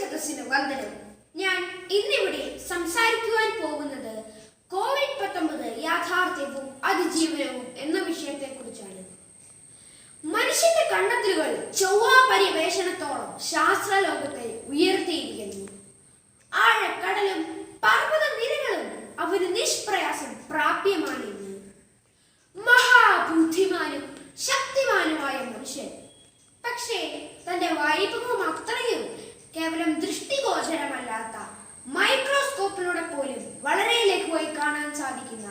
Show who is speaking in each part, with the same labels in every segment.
Speaker 1: സദസ്സിന് വന്ദനം. ഞാൻ ഇന്നിവിടെ സംസാരിക്കുവാൻ പോകുന്നത് കോവിഡ്-19 യാഥാർത്ഥ്യവും അതിജീവനവും എന്ന വിഷയത്തെക്കുറിച്ചാണ്. മനുഷ്യന്റെ കണ്ടെത്തലുകൾ ചൊവ്വാ പര്യവേഷണത്തോളം ശാസ്ത്രലോകത്തെ ഉയർത്തിയിരിക്കുന്നു. ആഴക്കടലും പർവ്വത നിരകളും അവന് നിഷ്പ്രയാസം പ്രാപ്യമാണെന്ന്. മഹാബുദ്ധിമാനും ശക്തിമാനുമായ മനുഷ്യൻ പക്ഷേ തന്റെ വൈഭവം അത്രയും കേവലം ദൃഷ്ടിഗോചരമല്ലാത്ത മൈക്രോസ്കോപ്പിലൂടെ പോലും വളരെ ലഘുവായി കാണാൻ സാധിക്കുന്ന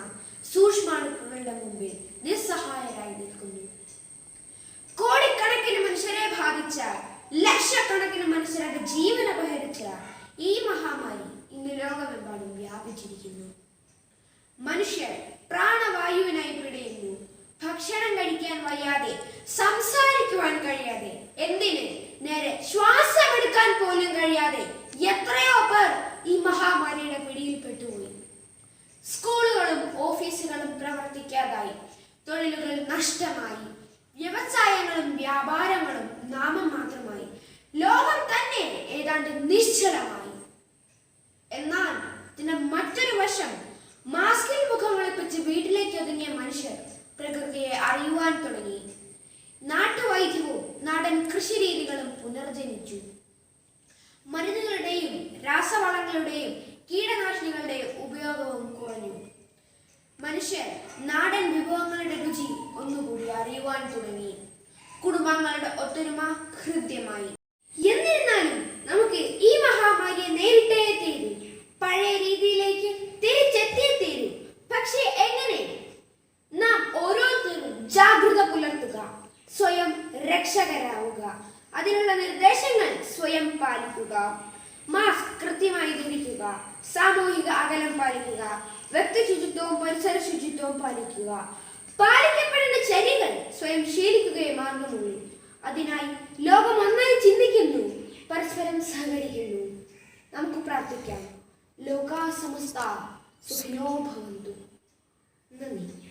Speaker 1: സൂക്ഷ്മാണുക്കളുടെ മുമ്പിൽ നിസ്സഹായരായി നിൽക്കുന്നു. കോടിക്കണക്കിന് മനുഷ്യരെ ബാധിച്ച, ലക്ഷക്കണക്കിന് മനുഷ്യരുടെ ജീവൻ അപഹരിച്ച ഈ മഹാമാരി ഇന്ന് ലോകമെമ്പാടും വ്യാപിച്ചിരിക്കുന്നു. മനുഷ്യർ പ്രാണവായുവിനായി പിടയുന്നു. ഭക്ഷണം കഴിക്കാൻ വയ്യാതെ, സംസാരിക്കുവാൻ കഴിയാതെ, എന്തിന് നേരെ ശ്വാസമെടുക്കാൻ പോലും കഴിയാതെ എത്രയോ പേർ ഈ മഹാമാരിയുടെ പിടിയിൽപ്പെട്ടുപോയി. സ്കൂളുകളും ഓഫീസുകളും പ്രവർത്തിക്കാതായി, തൊഴിലുകൾ നഷ്ടമായി, വ്യവസായങ്ങളും വ്യാപാരങ്ങളും നാമം മാത്രമായി, ലോകം തന്നെ ഏതാണ്ട് നിശ്ചലമായി. എന്നാൽ ഇതിന്റെ മറ്റൊരു വശം, മാസ്കിൽ മുഖം വെളുപ്പിച്ച് വീട്ടിലേക്ക് ഒതുങ്ങിയ മനുഷ്യർ പ്രകൃതിയെ അറിയുവാൻ തുടങ്ങി. നാട്ടുവൈദ്യവും നാടൻ കൃഷിരീതികളും പുനർജനിച്ചു. മരുന്നുകളുടെയും രാസവളങ്ങളുടെയും കീടനാശിനികളുടെയും ഉപയോഗവും കുറഞ്ഞു. മനുഷ്യർ നാടൻ വിഭവങ്ങളുടെ രുചി ഒന്നുകൂടി അറിയുവാൻ തുടങ്ങി. കുടുംബങ്ങളുടെ ഒത്തൊരുമ ഹൃദ്യമായി. എന്നിരുന്നാലും നമുക്ക് ഈ മഹാമാരിയെ നേരിട്ടേ തീരൂ. പഴയ രീതിയിലേക്ക് തിരിച്ചെത്തിയേ തീരൂ. പക്ഷേ എങ്ങനെ? നാം ഓരോരുത്തരും ജാഗ്രത പുലർത്തുക, സ്വയം രക്ഷകരാവുക, അതിനുള്ള നിർദ്ദേശങ്ങൾ സ്വയം പാലിക്കുക, മാസ്ക് കൃത്യമായി ധരിക്കുക, സാമൂഹിക അകലം പാലിക്കുക, വ്യക്തി ശുചിത്വവും പരിസര ശുചിത്വവും പാലിക്കുക. പാലിക്കപ്പെടേണ്ട ചര്യകൾ സ്വയം ശീലിക്കുകയെ മാർഗമുള്ളൂ. അതിനായി ലോകം ഒന്നായി ചിന്തിക്കുന്നു, പരസ്പരം സഹകരിക്കുന്നു. നമുക്ക് പ്രാർത്ഥിക്കാം. ലോകാ സമസ്ത സുഖിനോ ഭവന്തു. നന്ദി.